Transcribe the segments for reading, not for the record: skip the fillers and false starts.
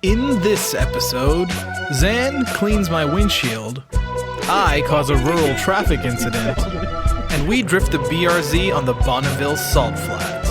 In this episode, Zain cleans my windshield, I cause a rural traffic incident, and we drift the BRZ on the Bonneville salt flats.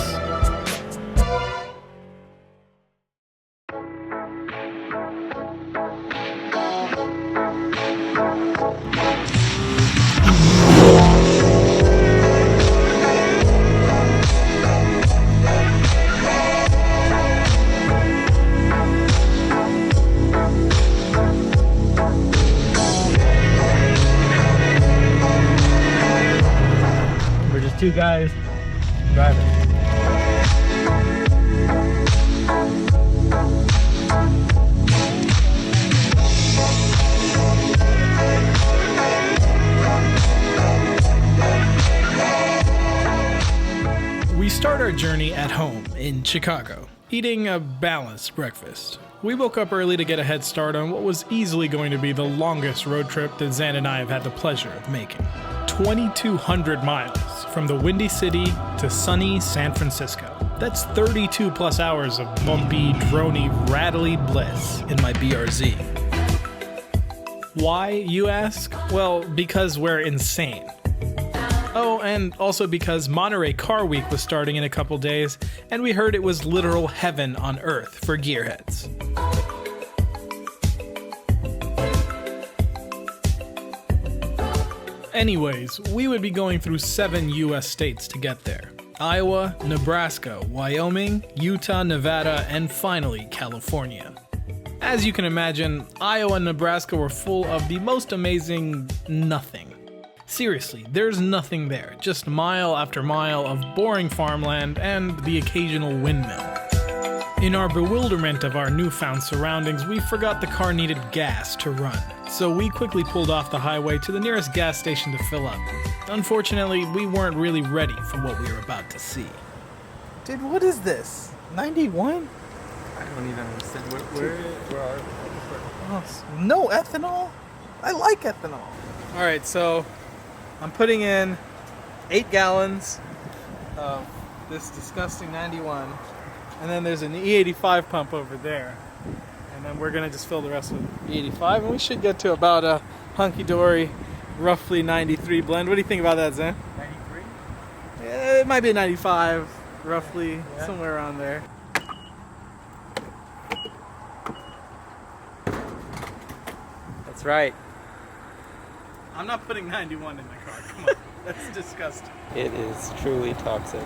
Two guys driving. We start our journey at home in Chicago, eating a balanced breakfast. We woke up early to get a head start on what was easily going to be the longest road trip that Zain and I have had the pleasure of making. 2,200 miles from the Windy City to sunny San Francisco. That's 32 plus hours of bumpy, droney, rattly bliss in my BRZ. Why, you ask? Well, because we're insane. Oh, and also because Monterey Car Week was starting in a couple days, and we heard it was literal heaven on earth for gearheads. Anyways, we would be going through 7 US states to get there. Iowa, Nebraska, Wyoming, Utah, Nevada, and finally, California. As you can imagine, Iowa and Nebraska were full of the most amazing nothing. Seriously, there's nothing there, just mile after mile of boring farmland and the occasional windmill. In our bewilderment of our newfound surroundings, we forgot the car needed gas to run, so we quickly pulled off the highway to the nearest gas station to fill up. Unfortunately, we weren't really ready for what we were about to see. Dude, what is this? 91? I don't even understand. Where are we? Oh, no ethanol? I like ethanol. Alright, so I'm putting in 8 gallons of this disgusting 91. And then there's an E85 pump over there. And then we're going to just fill the rest with E85. And we should get to about a hunky-dory, roughly 93 blend. What do you think about that, Zain? 93? Yeah, it might be a 95, roughly, somewhere around there. That's right. I'm not putting 91 in the car. Come on. That's disgusting. It is truly toxic.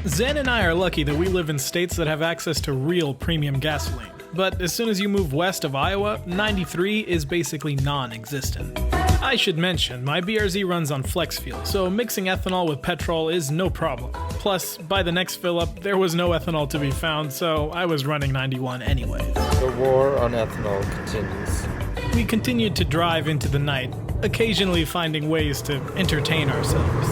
Zain and I are lucky that we live in states that have access to real premium gasoline. But as soon as you move west of Iowa, 93 is basically non-existent. I should mention, my BRZ runs on flex fuel, so mixing ethanol with petrol is no problem. Plus, by the next fill-up, there was no ethanol to be found, so I was running 91 anyways. The war on ethanol continues. We continued to drive into the night, occasionally finding ways to entertain ourselves.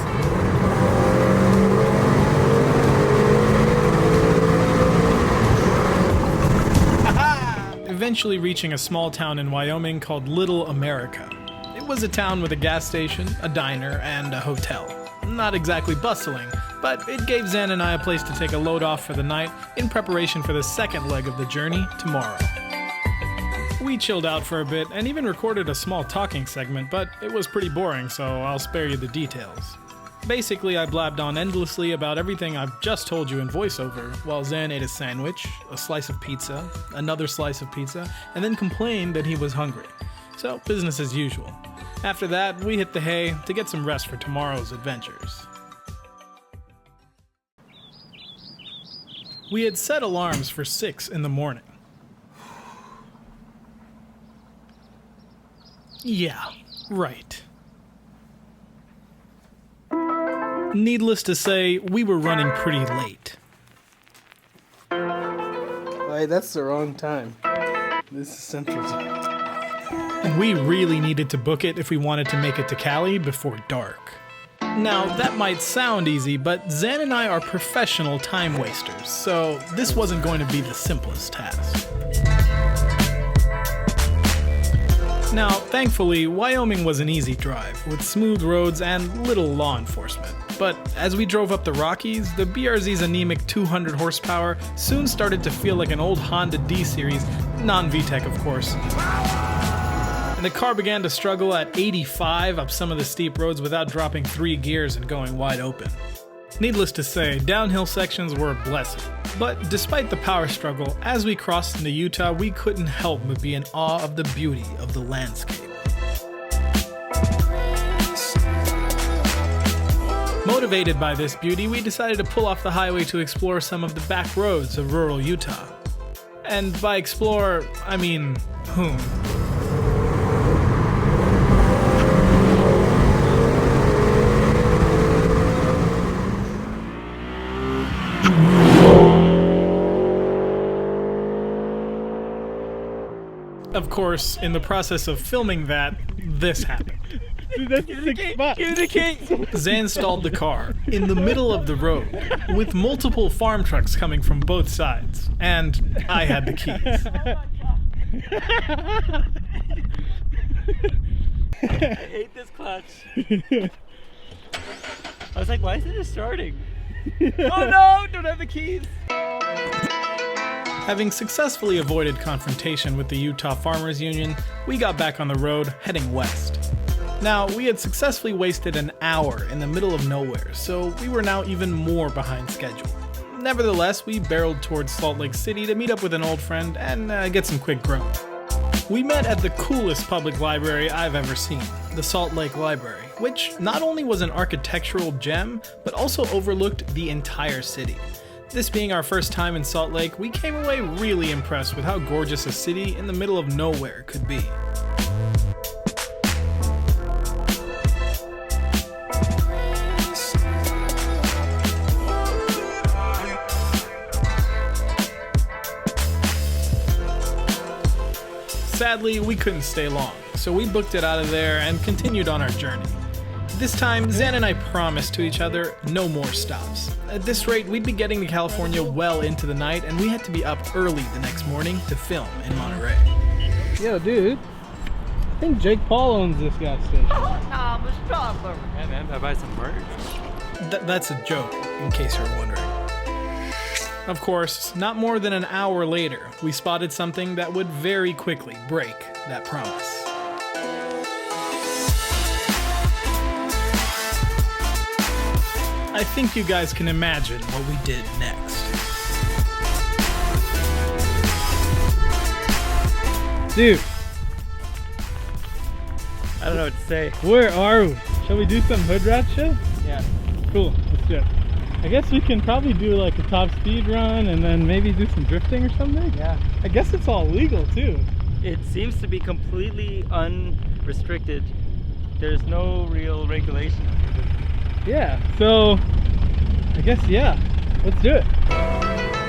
Eventually reaching a small town in Wyoming called Little America. It was a town with a gas station, a diner, and a hotel. Not exactly bustling, but it gave Zain and I a place to take a load off for the night in preparation for the second leg of the journey tomorrow. We chilled out for a bit and even recorded a small talking segment, but it was pretty boring, so I'll spare you the details. Basically, I blabbed on endlessly about everything I've just told you in voiceover, while Zain ate a sandwich, a slice of pizza, another slice of pizza, and then complained that he was hungry. So, business as usual. After that, we hit the hay to get some rest for tomorrow's adventures. We had set alarms for 6 in the morning. Yeah, right. Needless to say, we were running pretty late. Wait, that's the wrong time. This is Central Time. And we really needed to book it if we wanted to make it to Cali before dark. Now, that might sound easy, but Zain and I are professional time wasters, so this wasn't going to be the simplest task. Now, thankfully, Wyoming was an easy drive, with smooth roads and little law enforcement. But as we drove up the Rockies, the BRZ's anemic 200 horsepower soon started to feel like an old Honda D-Series Non-VTEC, of course. And the car began to struggle at 85 up some of the steep roads without dropping 3 gears and going wide open. Needless to say, downhill sections were a blessing. But despite the power struggle, as we crossed into Utah, we couldn't help but be in awe of the beauty of the landscape. Motivated by this beauty, we decided to pull off the highway to explore some of the back roads of rural Utah. And by explore, I mean whom. Of course, in the process of filming that, this happened. Dude, that's a sick spot. Give me the key. Zain stalled the car in the middle of the road with multiple farm trucks coming from both sides, and I had the keys. I hate this clutch. I was like, why isn't it starting? Oh no, don't have the keys. Having successfully avoided confrontation with the Utah Farmers Union, we got back on the road, heading west. Now, we had successfully wasted an hour in the middle of nowhere, so we were now even more behind schedule. Nevertheless, we barreled towards Salt Lake City to meet up with an old friend and get some quick grub. We met at the coolest public library I've ever seen, the Salt Lake Library, which not only was an architectural gem, but also overlooked the entire city. This being our first time in Salt Lake, we came away really impressed with how gorgeous a city in the middle of nowhere could be. Sadly, we couldn't stay long, so we booked it out of there and continued on our journey. This time, Zain and I promised to each other no more stops. At this rate, we'd be getting to California well into the night, and we had to be up early the next morning to film in Monterey. Yo, dude. I think Jake Paul owns this gas station. Hey man, I buy some merch. That's a joke, in case you're wondering. Of course, not more than an hour later, we spotted something that would very quickly break that promise. I think you guys can imagine what we did next. Dude, I don't know what to say. where are we? Shall we do some hood rat shit? Yeah. Cool, let's do it. I guess we can probably do like a top speed run and then maybe do some drifting or something. Yeah. I guess it's all legal too. It seems to be completely unrestricted. There's no real regulation. Yeah, so I guess, yeah, let's do it.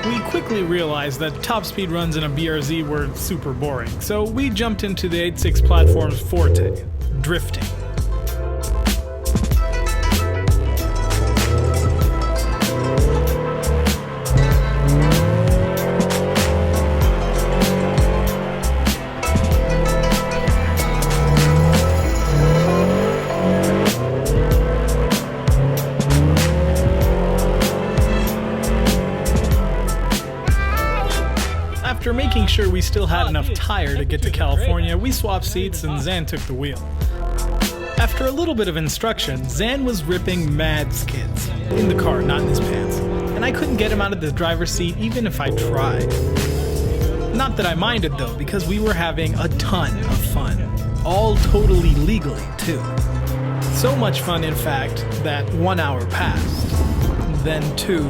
We quickly realized that top speed runs in a BRZ were super boring, so we jumped into the 86 platform's forte, drifting. After making sure we still had enough tire to get to California, we swapped seats and Zain took the wheel. After a little bit of instruction, Zain was ripping mad skids. In the car, not in his pants. And I couldn't get him out of the driver's seat even if I tried. Not that I minded though, because we were having a ton of fun. All totally legally too. So much fun in fact, that 1 hour passed. Then 2,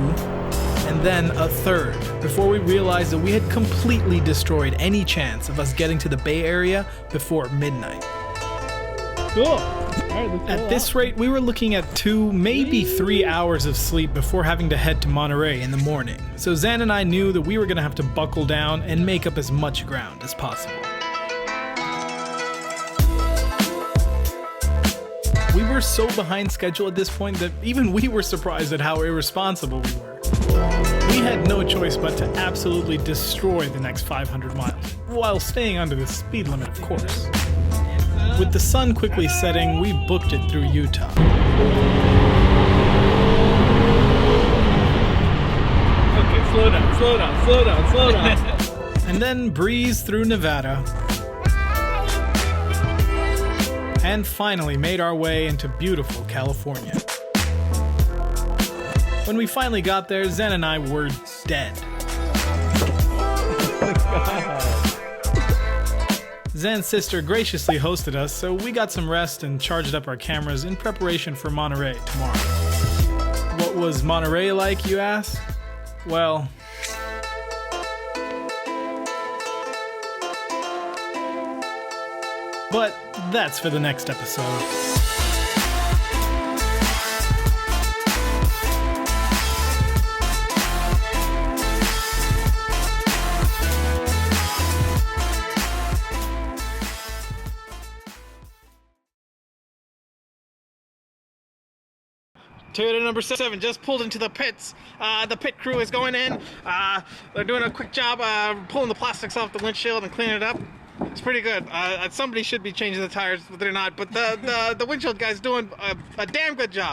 and then a third, before we realized that we had completely destroyed any chance of us getting to the Bay Area before midnight. Cool. All right, let's At this rate, we were looking at 2, maybe 3 hours of sleep before having to head to Monterey in the morning. So Zain and I knew that we were going to have to buckle down and make up as much ground as possible. We were so behind schedule at this point that even we were surprised at how irresponsible we were. We had no choice but to absolutely destroy the next 500 miles, while staying under the speed limit, of course. With the sun quickly setting, we booked it through Utah. Okay, slow down. And and then breezed through Nevada, and finally made our way into beautiful California. When we finally got there, Zen and I were dead. Zen's sister graciously hosted us, so we got some rest and charged up our cameras in preparation for Monterey tomorrow. What was Monterey like, you ask? Well, but that's for the next episode. Toyota number 7 just pulled into the pits. The pit crew is going in. They're doing a quick job pulling the plastics off the windshield and cleaning it up. It's pretty good. Somebody should be changing the tires, but they're not. But the windshield guy's doing a damn good job.